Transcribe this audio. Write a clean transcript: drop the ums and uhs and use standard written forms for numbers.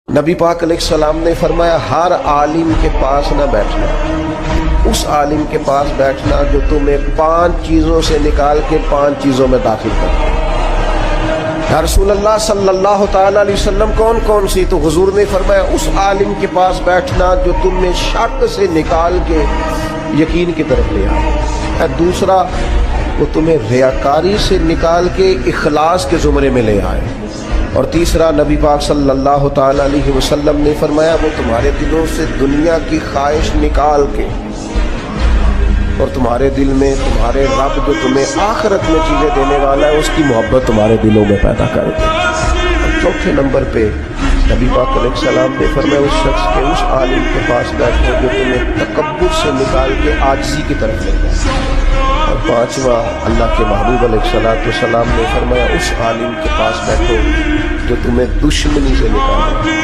نبی پاک علیہ السلام نے فرمایا ہر عالم کے پاس نہ بیٹھنا، اس عالم کے پاس بیٹھنا جو تمہیں 5 چیزوں سے نکال کے 5 چیزوں میں داخل کرے۔ یا رسول اللہ صلی اللہ تعالیٰ علیہ وسلم کون کون سی؟ تو حضور نے فرمایا اس عالم کے پاس بیٹھنا جو تمہیں شک سے نکال کے یقین کی طرف لے آئے، دوسرا وہ تمہیں ریاکاری سے نکال کے اخلاص کے زمرے میں لے آئے، اور تیسرا نبی پاک صلی اللہ تعالیٰ علیہ وسلم نے فرمایا وہ تمہارے دلوں سے دنیا کی خواہش نکال کے اور تمہارے دل میں تمہارے رب جو تمہیں آخرت میں چیزیں دینے والا ہے اس کی محبت تمہارے دلوں میں پیدا کر دے۔ اور چوتھے نمبر پہ نبی پاک علیہ السلام نے فرمایا اس شخص کے اس عالم کے پاس بیٹھو جو تمہیں تکبر سے نکال کے عاجزی کی طرف لے جائے۔ اور پانچواں اللہ کے محبوب علیہ السلام نے فرمایا اس عالم کے پاس بیٹھو جو تمہیں دشمنی سے نکالے۔